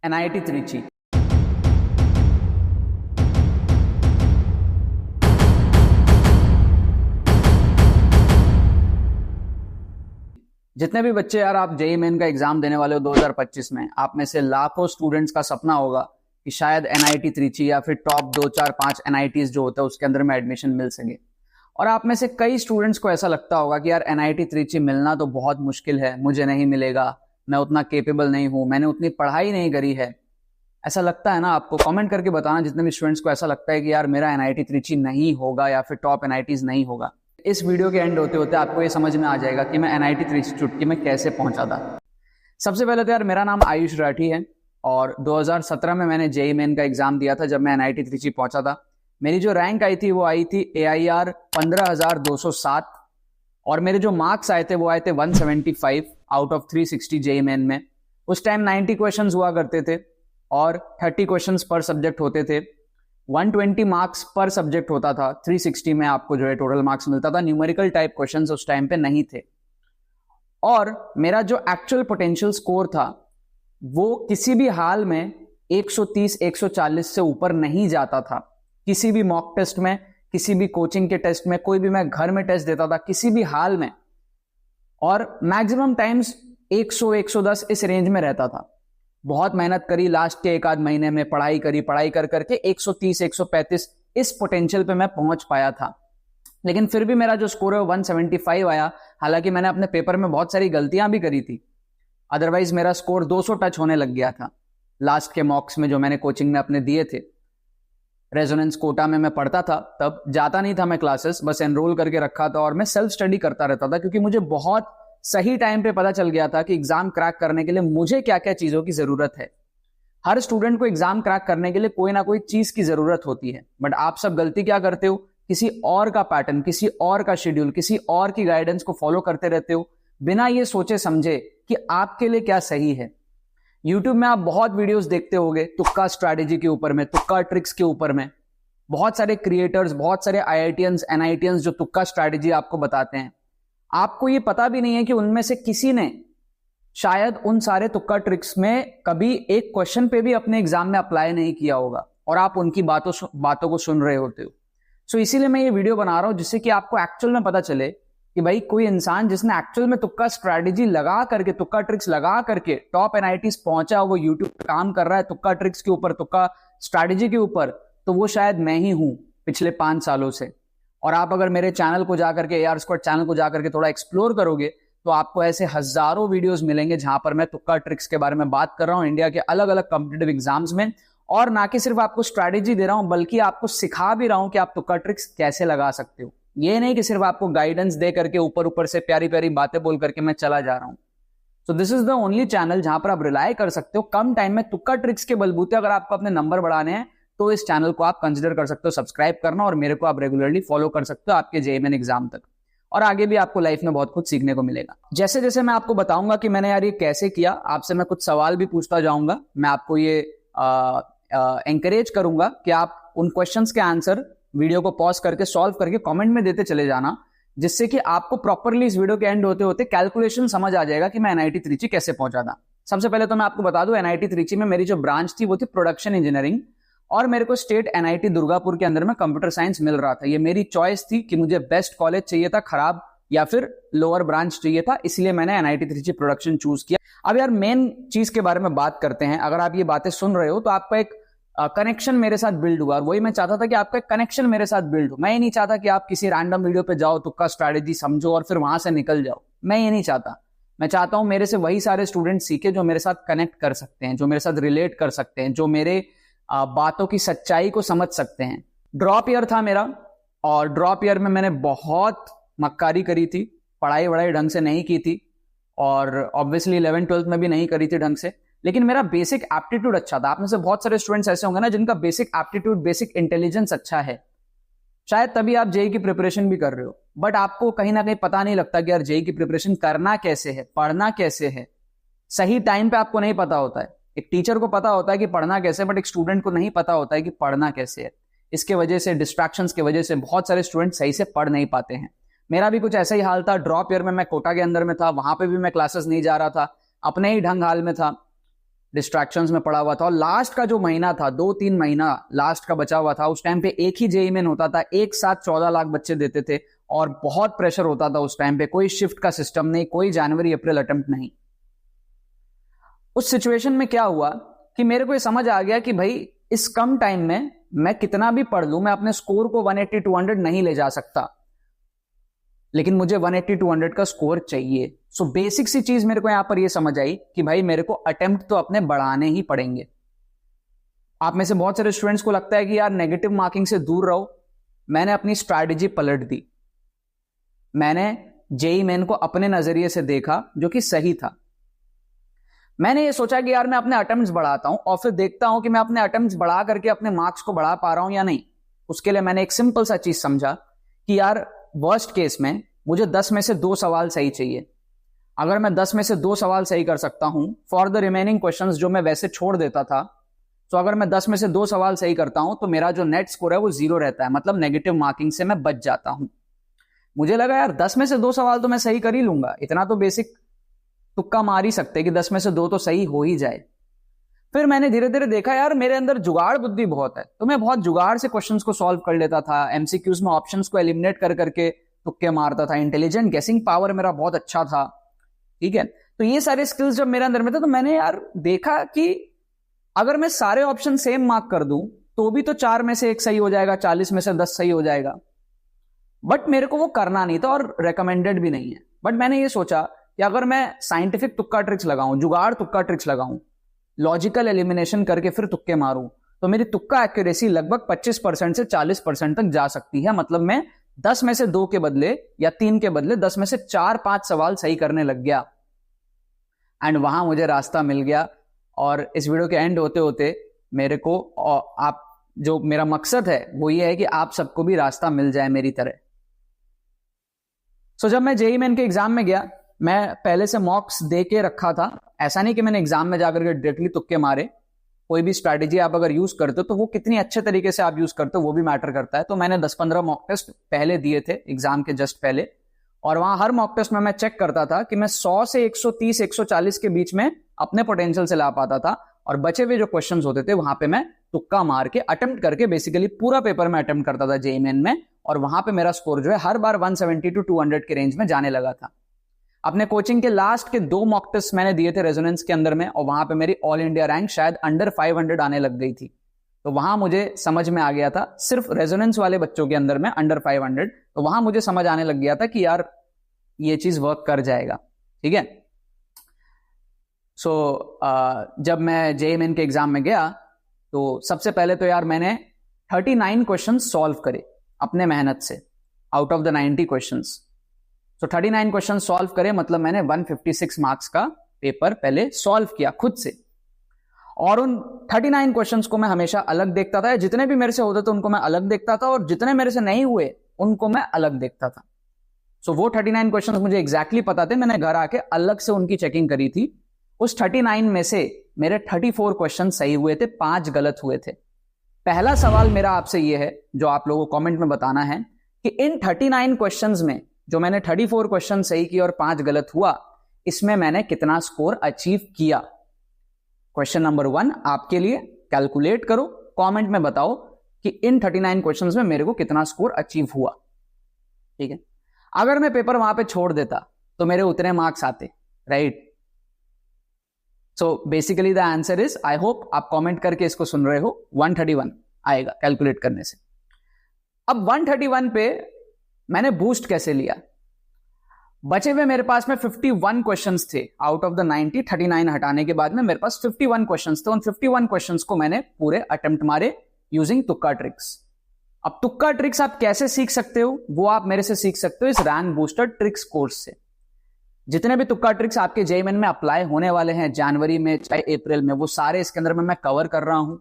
NIT Trichy. जितने भी बच्चे यार आप जेईई मेन का एग्जाम देने वाले हो 2025 में, आप में से लाखों स्टूडेंट्स का सपना होगा कि शायद NIT त्रिची या फिर टॉप 2 4 5 NITs जो होता है उसके अंदर में एडमिशन मिल सके। और आप में से कई स्टूडेंट्स को ऐसा लगता होगा कि यार NIT त्रिची मिलना तो बहुत मुश्किल है, मुझे नहीं मिलेगा, मैं उतना केपेबल नहीं हूं, मैंने उतनी पढ़ाई नहीं करी है। ऐसा लगता है ना आपको? कमेंट करके बताना जितने भी स्टूडेंट्स को ऐसा लगता है कि यार मेरा NIT त्रिची नहीं होगा या फिर टॉप NITs नहीं होगा। इस वीडियो के एंड होते होते आपको ये समझ में आ जाएगा कि मैं NIT त्रिची चुटकी में कैसे पहुंचा था। सबसे पहले तो यार मेरा नाम आयुष राठी है और 2017 में मैंने जेईई मेन का एग्जाम दिया था। जब मैं NIT त्रिची पहुंचा था, मेरी जो रैंक आई थी वो आई थी AIR 15,207 और मेरे जो मार्क्स आए थे वो आए थे 175 आउट ऑफ 360 जेईई मेन में। उस टाइम 90 क्वेश्चंस हुआ करते थे और 30 क्वेश्चंस पर सब्जेक्ट होते थे। 120 मार्क्स पर सब्जेक्ट होता था। 360 में आपको जो है टोटल मार्क्स मिलता था। न्यूमेरिकल टाइप क्वेश्चंस उस टाइम पे नहीं थे और मेरा जो एक्चुअल पोटेंशियल स्कोर था वो किसी भी हाल में 130 140 से ऊपर नहीं जाता था। किसी भी मॉक टेस्ट में, किसी भी कोचिंग के टेस्ट में, कोई भी मैं घर में टेस्ट देता था, किसी भी हाल में, और मैक्सिमम टाइम्स 100 110 इस रेंज में रहता था। बहुत मेहनत करी, लास्ट के एक आध महीने में पढ़ाई कर करके 130 135 इस पोटेंशियल पे मैं पहुंच पाया था। लेकिन फिर भी मेरा जो स्कोर है 175 आया। हालांकि मैंने अपने पेपर में बहुत सारी गलतियां भी करी थी, अदरवाइज मेरा स्कोर 200 टच होने लग गया था। लास्ट के मॉक्स में जो मैंने कोचिंग में अपने दिए थे, रेजोनेंस कोटा में मैं पढ़ता था, तब जाता नहीं था मैं क्लासेस, बस एनरोल करके रखा था और मैं सेल्फ स्टडी करता रहता था, क्योंकि मुझे बहुत सही टाइम पे पता चल गया था कि एग्जाम क्रैक करने के लिए मुझे क्या क्या चीजों की जरूरत है। हर स्टूडेंट को एग्जाम क्रैक करने के लिए कोई ना कोई चीज की जरूरत होती है, बट आप सब गलती क्या करते हो? किसी और का पैटर्न, किसी और का शेड्यूल, किसी और की गाइडेंस को फॉलो करते रहते हो बिना ये सोचे समझे कि आपके लिए क्या सही है। यूट्यूब में आप बहुत वीडियोस देखते होंगे तुक्का स्ट्रैटेजी के ऊपर में, तुक्का ट्रिक्स के ऊपर में। बहुत सारे क्रिएटर्स, बहुत सारे IITians NITians जो तुक्का स्ट्रैटेजी आपको बताते हैं, आपको ये पता भी नहीं है कि उनमें से किसी ने शायद उन सारे तुक्का ट्रिक्स में कभी एक क्वेश्चन पे भी अपने एग्जाम में अप्लाई नहीं किया होगा और आप उनकी बातों को सुन रहे होते हो। सो इसीलिए मैं ये वीडियो बना रहा हूं, जिससे कि आपको एक्चुअल में पता चले कि भाई कोई इंसान जिसने एक्चुअल में तुक्का स्ट्रैटेजी लगा करके, तुक्का ट्रिक्स लगा करके टॉप NITs पहुंचा, वो यूट्यूब पे काम कर रहा है तुक्का ट्रिक्स के ऊपर, तुक्का स्ट्रैटेजी के ऊपर, तो वो शायद मैं ही हूं पिछले 5 सालों से। और आप अगर मेरे चैनल को जाकर के, AR स्क्वाड चैनल को जाकर के थोड़ा एक्सप्लोर करोगे तो आपको ऐसे हजारों वीडियोस मिलेंगे जहां पर मैं तुक्का ट्रिक्स के बारे में बात कर रहा हूं इंडिया के अलग अलग कॉम्पिटिटिव एग्जाम्स में। और ना कि सिर्फ आपको स्ट्रैटेजी दे रहा हूं, बल्कि आपको सिखा भी रहा हूं कि आप तुक्का ट्रिक्स कैसे लगा सकते हो। ये नहीं कि सिर्फ आपको गाइडेंस दे करके ऊपर ऊपर से प्यारी प्यारी बातें बोल करके मैं चला जा रहा हूं। So this is the only channel जहां पर आप रिलाय कर सकते हो कम टाइम में तुक्का ट्रिक्स के बलबूते अगर आपको अपने नंबर बढ़ाने हैं तो इस चैनल को आप कंसिडर कर सकते हो सब्सक्राइब करना, और मेरे को आप रेगुलरली फॉलो कर सकते हो आपके जेईई मेन एग्जाम तक, और आगे भी आपको लाइफ में बहुत कुछ सीखने को मिलेगा। जैसे जैसे मैं आपको बताऊंगा कि मैंने यार ये कैसे किया, आपसे मैं कुछ सवाल भी पूछता जाऊंगा। मैं आपको ये एंकरेज करूंगा कि आप उन क्वेश्चंस के आंसर वीडियो को पॉज करके सॉल्व करके कमेंट में देते चले जाना, जिससे कि आपको प्रॉपरली इस वीडियो के एंड होते होते कैलकुलेशन समझ आ जाएगा कि मैं NIT त्रिची कैसे पहुंचा था। सबसे पहले तो मैं आपको बता दूं, NIT त्रिची में मेरी जो ब्रांच थी वो थी प्रोडक्शन इंजीनियरिंग, और मेरे को स्टेट NIT दुर्गापुर के अंदर में कंप्यूटर साइंस मिल रहा था। ये मेरी चॉइस थी कि मुझे बेस्ट कॉलेज चाहिए था, खराब या फिर लोअर ब्रांच चाहिए था, इसलिए मैंने NIT त्रिची प्रोडक्शन चूज किया। अब यार मेन चीज के बारे में बात करते हैं। अगर आप ये बातें सुन रहे हो तो आपका एक कनेक्शन मेरे साथ बिल्ड हुआ, और वही मैं चाहता था कि आपका एक कनेक्शन मेरे साथ बिल्ड हो। मैं ये नहीं चाहता कि आप किसी रैंडम वीडियो पे जाओ, तुक्का स्ट्रैटेजी समझो और फिर वहां से निकल जाओ। मैं ये नहीं चाहता। मैं चाहता हूं मेरे से वही सारे स्टूडेंट सीखे जो मेरे साथ कनेक्ट कर सकते हैं, जो मेरे साथ रिलेट कर सकते हैं, जो मेरे बातों की सच्चाई को समझ सकते हैं। ड्रॉप ईयर था मेरा, और ड्रॉप ईयर में मैंने बहुत मक्कारी करी थी, पढ़ाई वढ़ाई ढंग से नहीं की थी, और ऑब्वियसली 11th 12th में भी नहीं करी थी ढंग से। लेकिन मेरा बेसिक एप्टीट्यूड अच्छा था। आप में से बहुत सारे स्टूडेंट्स ऐसे होंगे ना जिनका बेसिक एप्टीट्यूड, बेसिक इंटेलिजेंस अच्छा है, शायद तभी आप जेईई की प्रिपरेशन भी कर रहे हो, बट आपको कहीं ना कहीं पता नहीं लगता कि यार जेईई की प्रिपरेशन करना कैसे है, पढ़ना कैसे है। सही टाइम पे आपको नहीं पता होता है। एक टीचर को पता होता है कि पढ़ना कैसे, बट एक स्टूडेंट को नहीं पता होता है कि पढ़ना कैसे है। इसके वजह से, डिस्ट्रैक्शंस की वजह से बहुत सारे स्टूडेंट सही से पढ़ नहीं पाते हैं। मेरा भी कुछ ऐसा ही हाल था। ड्रॉप ईयर में मैं कोटा के अंदर में था, वहां पे भी मैं क्लासेस नहीं जा रहा था, अपने ही ढंग हाल में था। डिस्ट्रैक्शंस में पड़ा हुआ था, और लास्ट का जो महीना था, 2-3 महीना लास्ट का बचा हुआ था, उस टाइम पे एक ही जेईई मेन होता था, एक साथ 14 लाख बच्चे देते थे और बहुत प्रेशर होता था उस टाइम पे, कोई शिफ्ट का सिस्टम नहीं, कोई जनवरी अप्रैल अटेम्प्ट नहीं। उस सिचुएशन में क्या हुआ कि मेरे को ये समझ आ गया कि भाई इस कम टाइम में मैं कितना भी पढ़ लूं, मैं अपने स्कोर को 180-200 नहीं ले जा सकता, लेकिन मुझे 180-200 का स्कोर चाहिए। सो बेसिक सी चीज मेरे को यहां पर ये समझ आई कि भाई मेरे को अटेम्प्ट तो अपने बढ़ाने ही पड़ेंगे। आप में से बहुत सारे स्टूडेंट्स को लगता है कि यार नेगेटिव मार्किंग से दूर रहो। मैंने अपनी स्ट्रैटेजी पलट दी। मैंने जेईई मेन को अपने नजरिए से देखा, जो कि सही था। मैंने ये सोचा कि यार मैं अपने अटेम्प्ट्स बढ़ाता हूं और फिर देखता हूं कि मैं अपने अटेम्प्ट्स बढ़ा करके अपने मार्क्स को बढ़ा पा रहा हूं या नहीं। उसके लिए मैंने एक सिंपल सा चीज समझा कि यार वर्स्ट केस में मुझे 10 में से 2 सवाल सही चाहिए। अगर मैं 10 में से 2 सवाल सही कर सकता हूं फॉर द रिमेनिंग क्वेश्चंस जो मैं वैसे छोड़ देता था, तो अगर मैं 10 में से 2 सवाल सही करता हूं तो मेरा जो नेट स्कोर है वो 0 रहता है, मतलब नेगेटिव मार्किंग से मैं बच जाता हूं। मुझे लगा यार 10 में से 2 सवाल तो मैं सही कर ही लूंगा, इतना तो बेसिक तुक्का मार ही सकते कि 10 में से 2 तो सही हो ही जाए। फिर मैंने धीरे धीरे देखा यार मेरे अंदर जुगाड़ बुद्धि बहुत है, तो मैं बहुत जुगाड़ से क्वेश्चंस को सॉल्व कर लेता था। एमसीक्यूज में ऑप्शंस को एलिमिनेट कर करके तुक्के मारता था। इंटेलिजेंट गेसिंग पावर मेरा बहुत अच्छा था। ठीक है, तो ये सारे स्किल्स जब मेरे अंदर में थे तो मैंने यार देखा कि अगर मैं सारे ऑप्शन सेम मार्क कर दूं तो भी तो 4 में से 1 सही हो जाएगा, 40 में से 10 सही हो जाएगा। बट मेरे को वो करना नहीं था और रेकमेंडेड भी नहीं है। बट मैंने ये सोचा कि अगर मैं साइंटिफिक तुक्का ट्रिक्स लगाऊं, जुगाड़ तुक्का ट्रिक्स लगाऊं, लॉजिकल एलिमिनेशन करके फिर तुक्के मारूं, तो मेरी तुक्का एक्यूरेसी लगभग 25% से 40% तक जा सकती है। मतलब मैं 10 में से 2 के बदले या 3 के बदले 10 में से 4-5 सवाल सही करने लग गया। एंड वहां मुझे रास्ता मिल गया। और इस वीडियो के एंड होते होते मेरे को, आप जो मेरा मकसद है वो ये है कि आप सबको भी रास्ता मिल जाए मेरी तरह। सो जब मैं जेईई मेन के एग्जाम में गया, मैं पहले से मॉक्स दे के रखा था। ऐसा नहीं कि मैंने एग्जाम में जाकर के डायरेक्टली तुक्के मारे। कोई भी स्ट्रैटेजी आप अगर यूज करते हो तो वो कितनी अच्छे तरीके से आप यूज करते हो वो भी मैटर करता है। तो मैंने 10-15 मॉक टेस्ट पहले दिए थे एग्जाम के जस्ट पहले, और वहां हर मॉक टेस्ट में मैं चेक करता था कि मैं 100 से 130-140 के बीच में अपने पोटेंशियल से ला पाता था, और बचे हुए जो क्वेश्चंस होते थे वहां पे मैं तुक्का मार के अटेम्प्ट करके बेसिकली पूरा पेपर में अटेम्प्ट करता था जेईई मेन में, और वहां पे मेरा स्कोर जो है हर बार 170 to 200 के रेंज में जाने लगा था। अपने कोचिंग के लास्ट के 2 मॉक टेस्ट मैंने दिए थे रेजोनेंस के अंदर में, और वहां पे मेरी ऑल इंडिया रैंक शायद अंडर 500 आने लग गई थी। तो वहां मुझे समझ में आ गया था, सिर्फ रेजोनेंस वाले बच्चों के अंदर में अंडर 500, तो वहां मुझे समझ आने लग गया था कि यार ये चीज वर्क कर जाएगा। ठीक है, सो जब मैं जेईई मेन के एग्जाम में गया तो सबसे पहले तो यार मैंने 39 क्वेश्चन सॉल्व करे अपने मेहनत से, आउट ऑफ द 90 क्वेश्चंस। तो 39 क्वेश्चन सॉल्व करे, मतलब मैंने 156 मार्क्स का पेपर पहले सॉल्व किया खुद से। और उन 39 क्वेश्चंस को मैं हमेशा अलग देखता था, जितने भी मेरे से होते थे उनको मैं अलग देखता था, और जितने मेरे से नहीं हुए उनको मैं अलग देखता था। सो वो 39 क्वेश्चंस मुझे एग्जैक्टली पता थे, मैंने घर आके अलग से उनकी चेकिंग करी थी। उस 39 में से मेरे 34 क्वेश्चन सही हुए थे, 5 गलत हुए थे। पहला सवाल मेरा आपसे यह है जो आप लोगों को कमेंट में बताना है कि इन 39 क्वेश्चंस में जो मैंने 34 क्वेश्चन सही किए और 5 गलत हुआ, इसमें मैंने कितना स्कोर अचीव किया। क्वेश्चन नंबर 1 आपके लिए, कैलकुलेट करो, कमेंट में बताओ कि इन 39 क्वेश्चंस में मेरे को कितना स्कोर अचीव हुआ। ठीक है, अगर मैं पेपर वहां पे छोड़ देता तो मेरे उतने मार्क्स आते, right? So basically the answer is, I hope आप कमेंट करके इसको सुन रहे हो, 131 आएगा कैलकुलेट करने से। अब 131 पे मैंने बूस्ट कैसे लिया? बचे हुए मेरे पास में 51 क्वेश्चंस थे आउट ऑफ द 90, 39 हटाने के बाद में मेरे पास 51 क्वेश्चंस थे। उन 51 क्वेश्चंस को मैंने पूरे अटेम्प्ट मारे यूजिंग तुक्का ट्रिक्स। अब तुक्का ट्रिक्स आप कैसे सीख सकते हो वो आप मेरे से सीख सकते हो इस रैंक बूस्टर ट्रिक्स कोर्स से। जितने भी तुक्का ट्रिक्स आपके जेईई मेन में अप्लाई होने वाले हैं जनवरी में चाहे अप्रैल में, वो सारे इसके अंदर में मैं कवर कर रहा हूं।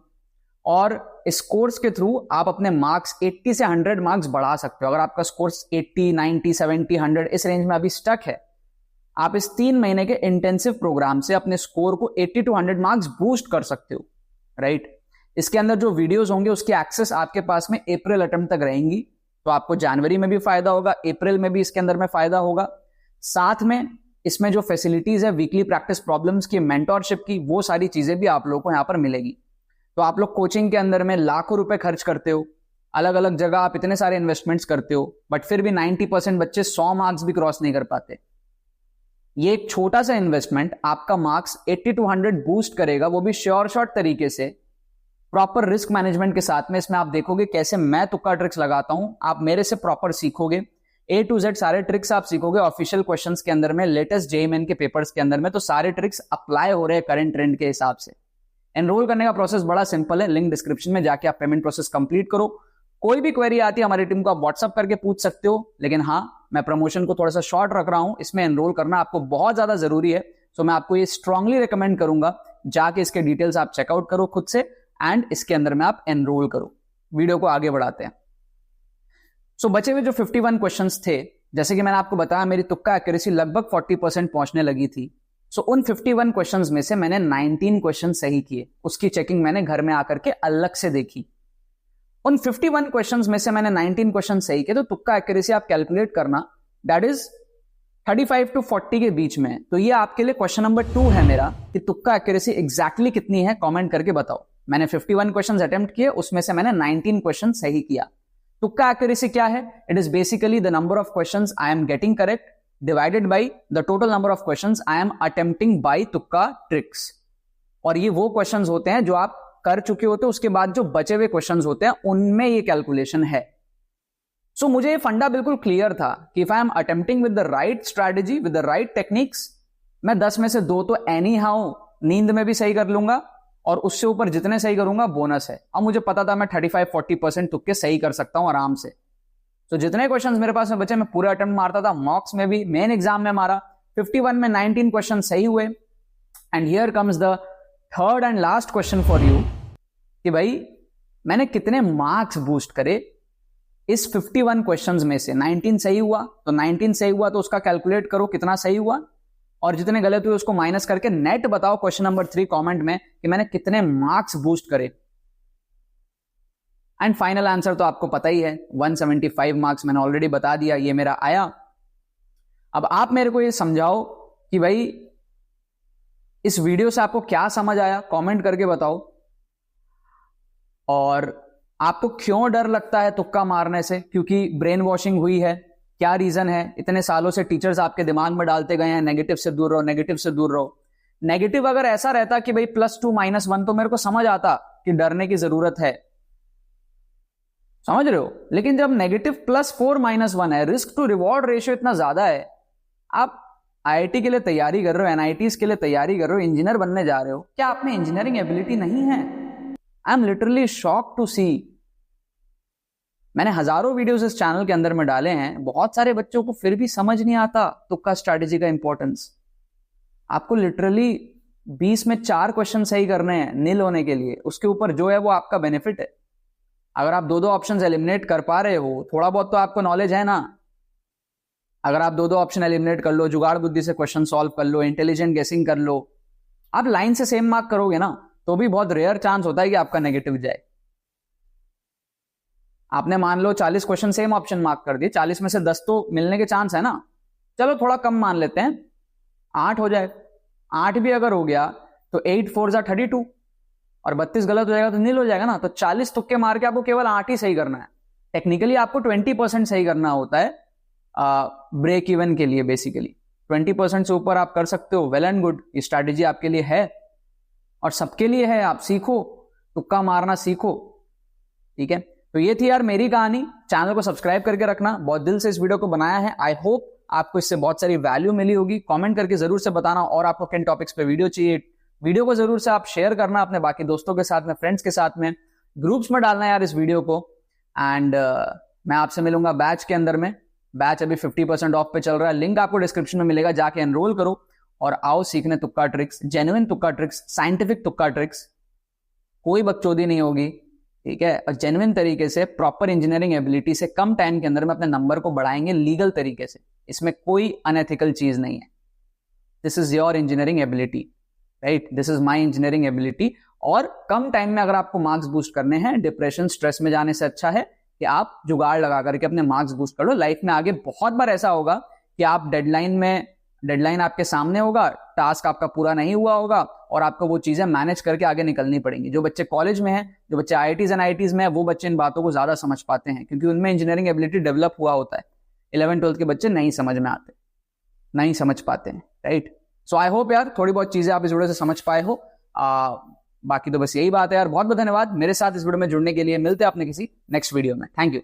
और इस कोर्स के थ्रू आप अपने मार्क्स 80 से 100 मार्क्स बढ़ा सकते हो। अगर आपका स्कोर 80, 90, 70, 100 इस रेंज में अभी स्टक है, आप इस 3 महीने के इंटेंसिव प्रोग्राम से अपने स्कोर को 80 to 100 मार्क्स बूस्ट कर सकते हो, राइट? इसके अंदर जो वीडियोस होंगे उसकी एक्सेस आपके पास में अप्रैल अटेम्प्ट तक रहेंगी, तो आपको जनवरी में भी फायदा होगा, अप्रैल में भी इसके अंदर में फायदा होगा। साथ में इसमें जो फैसिलिटीज है वीकली प्रैक्टिस प्रॉब्लम्स की, मेंटोरशिप की, वो सारी चीजें भी आप लोगों को यहाँ पर मिलेगी। तो आप लोग कोचिंग के अंदर में लाखों रुपए खर्च करते हो, अलग अलग जगह आप इतने सारे इन्वेस्टमेंट्स करते हो, बट फिर भी 90% बच्चे 100 मार्क्स भी क्रॉस नहीं कर पाते। ये एक छोटा सा इन्वेस्टमेंट आपका मार्क्स 80 to 100 बूस्ट करेगा, वो भी श्योर शॉर्ट तरीके से, प्रॉपर रिस्क मैनेजमेंट के साथ में। इसमें आप देखोगे कैसे मैं तुक्का ट्रिक्स लगाता हूं, आप मेरे से प्रॉपर सीखोगे, A to Z सारे ट्रिक्स आप सीखोगे ऑफिशियल क्वेश्चंस के अंदर में, लेटेस्ट JEE के पेपर्स के अंदर में। तो सारे ट्रिक्स अप्लाई हो रहे हैं करंट ट्रेंड के हिसाब से। एनरोल करने का प्रोसेस बड़ा सिंपल है, लिंक डिस्क्रिप्शन में जाके आप पेमेंट प्रोसेस कंप्लीट करो। कोई भी क्वेरी आती है हमारी टीम को आप व्हाट्सअप करके पूछ सकते हो, लेकिन हाँ, मैं प्रमोशन को थोड़ा सा शॉर्ट रख रहा हूं, इसमें एनरोल करना आपको बहुत ज्यादा जरूरी है। सो मैं आपको ये स्ट्रांगली रिकमेंड करूंगा, जाके इसके डिटेल्स आप चेकआउट करो खुद से एंड इसके अंदर में आप एनरोल करो। वीडियो को आगे बढ़ाते हैं। सो बचे हुए जो 51 क्वेश्चंस थे, जैसे कि मैंने आपको बताया मेरी तुक्का एक्यूरेसी लगभग 40% पहुंचने लगी थी। सो उन 51 क्वेश्चंस में से मैंने 19 क्वेश्चन सही किए, उसकी चेकिंग मैंने घर में आकर के अलग से देखी। उन 51 क्वेश्चंस में से मैंने 19 क्वेश्चन सही किए, तो तुक्का एक्यूरेसी आप कैलकुलेट करना, दैट इज 35 to 40 के बीच में। तो ये आपके लिए क्वेश्चन नंबर 2 है मेरा, कि तुक्का एक्यूरेसी एग्जैक्टली कितनी है, कमेंट करके बताओ। मैंने 51 क्वेश्चंस अटेम्प्ट किए, उसमें से मैंने 19 क्वेश्चन सही किया। तुक्का एक्यूरेसी क्या है? It is basically the number of questions I am getting correct divided by the total number of questions I am attempting by तुक्का ट्रिक्स। और ये वो क्वेश्चंस होते हैं जो आप कर चुके होते हैं, उसके बाद जो बचे हुए क्वेश्चंस होते हैं उनमें ये कैलकुलेशन है। सो मुझे ये फंडा बिल्कुल क्लियर था कि if I am attempting with the right strategy, with the right techniques, मैं 10 में से 2 तो एनी हाउ नींद में भी सही कर लूंगा, और उससे ऊपर जितने सही करूंगा बोनस है। अब मुझे पता था मैं 35-40% तुक्के सही कर सकता हूं आराम से। तो जितने क्वेश्चंस मेरे पास में बचे मैं पूरे अटेम्प्ट मारता था, मॉक्स में भी, मेन एग्जाम में मारा। 51 में 19 क्वेश्चन सही हुए। And here comes the third and last question for you, कि भाई मैंने कितने मार्क्स बूस्ट करे इस 51 क्वेश्चंस में से। 19 सही हुआ, तो 19 सही हुआ तो उसका कैलकुलेट करो कितना सही हुआ, और जितने गलत हुए उसको माइनस करके नेट बताओ क्वेश्चन नंबर 3 कमेंट में कि मैंने कितने मार्क्स बूस्ट करे। एंड फाइनल आंसर तो आपको पता ही है, 175 मार्क्स मैंने ऑलरेडी बता दिया, ये मेरा आया। अब आप मेरे को ये समझाओ कि भाई इस वीडियो से आपको क्या समझ आया, कमेंट करके बताओ। और आपको क्यों डर लगता है तुक्का मारने से? क्योंकि ब्रेन वॉशिंग हुई है? क्या रीजन है? इतने सालों से टीचर्स आपके दिमाग में डालते गए हैं नेगेटिव से दूर रहो, नेगेटिव से दूर रहो। नेगेटिव अगर ऐसा रहता कि भाई +2 -1, तो मेरे को समझ आता कि डरने की जरूरत है, समझ रहे हो। लेकिन जब नेगेटिव +4 -1 है, रिस्क टू रिवॉर्ड रेशियो इतना ज्यादा है, आप IIT के लिए तैयारी कर रहे हो, NITs के लिए तैयारी कर रहे हो, इंजीनियर बनने जा रहे हो, क्या आप में इंजीनियरिंग एबिलिटी नहीं है? I am literally shock to see. मैंने हजारों वीडियोस इस चैनल के अंदर में डाले हैं, बहुत सारे बच्चों को फिर भी समझ नहीं आता तुक्का स्ट्रैटेजी का इंपॉर्टेंस। आपको लिटरली 20 में 4 क्वेश्चन सही करने हैं नील होने के लिए, उसके ऊपर जो है वो आपका बेनिफिट है। अगर आप 2-2 ऑप्शंस एलिमिनेट कर पा रहे हो, थोड़ा बहुत तो आपको नॉलेज है ना। अगर आप 2-2 ऑप्शन एलिमिनेट कर लो, जुगाड़ बुद्धि से क्वेश्चन सॉल्व कर लो, इंटेलिजेंट गेसिंग कर लो, आप लाइन से सेम मार्क करोगे ना, तो भी बहुत रेयर चांस होता है कि आपका नेगेटिव जाए। आपने मान लो 40 क्वेश्चन सेम ऑप्शन मार्क कर दिए, 40 में से 10 तो मिलने के चांस है ना। चलो थोड़ा कम मान लेते हैं, 8 हो जाए। 8 भी अगर हो गया तो 8 4 जा 32, और 32 गलत हो जाएगा तो नील हो जाएगा ना। तो 40 तुक्के मार के आपको केवल 8 ही सही करना है। टेक्निकली आपको 20% सही करना होता है ब्रेक इवन के लिए। बेसिकली 20% से ऊपर आप कर सकते हो, वेल एंड गुड, ये स्ट्रैटेजी आपके लिए है और सबके लिए है। आप सीखो, तुक्का मारना सीखो, ठीक है। तो ये थी यार मेरी कहानी। चैनल को सब्सक्राइब करके रखना, बहुत दिल से इस वीडियो को बनाया है। आई होप आपको इससे बहुत सारी वैल्यू मिली होगी। कमेंट करके जरूर से बताना और आपको किन टॉपिक्स पे वीडियो चाहिए। वीडियो को जरूर से आप शेयर करना अपने बाकी दोस्तों के साथ में, फ्रेंड्स के साथ में, ग्रुप्स में डालना यार इस वीडियो को। एंड मैं आपसे मिलूंगा बैच के अंदर में। बैच अभी 50% ऑफ पे चल रहा है, लिंक आपको डिस्क्रिप्शन में मिलेगा, जाके एनरोल करो और आओ सीखने तुक्का ट्रिक्स, जेन्युइन तुक्का ट्रिक्स, साइंटिफिक तुक्का ट्रिक्स। कोई बकचोदी नहीं होगी, ठीक है। और जेन्युइन तरीके से प्रॉपर इंजीनियरिंग एबिलिटी से कम टाइम के अंदर में अपने नंबर को बढ़ाएंगे लीगल तरीके से। इसमें कोई अनएथिकल चीज नहीं है। This is your engineering ability, right, this is my engineering ability. और कम टाइम में अगर आपको मार्क्स बूस्ट करने हैं, डिप्रेशन स्ट्रेस में जाने से अच्छा है कि आप जुगाड़ लगा करके अपने मार्क्स बूस्ट कर लो। लाइफ में आगे बहुत बार ऐसा होगा कि आप डेडलाइन में डेडलाइन आपके सामने होगा, टास्क आपका पूरा नहीं हुआ होगा और आपको वो चीजें मैनेज करके आगे निकलनी पड़ेंगी। जो बच्चे कॉलेज में हैं, जो बच्चे आईआईटीज एंड आईआईटीज में हैं, वो बच्चे इन बातों को ज्यादा समझ पाते हैं क्योंकि उनमें इंजीनियरिंग एबिलिटी डेवलप हुआ होता है। 11th-12th के बच्चे नहीं समझ में आते, नहीं समझ पाते हैं, राइट। सो आई होप यार थोड़ी बहुत चीजें आप इस वीडियो से समझ पाए हो। बाकी तो बस यही बात है यार। बहुत बहुत धन्यवाद मेरे साथ इस वीडियो में जुड़ने के लिए। मिलते हैं अपने किसी नेक्स्ट वीडियो में। Thank you.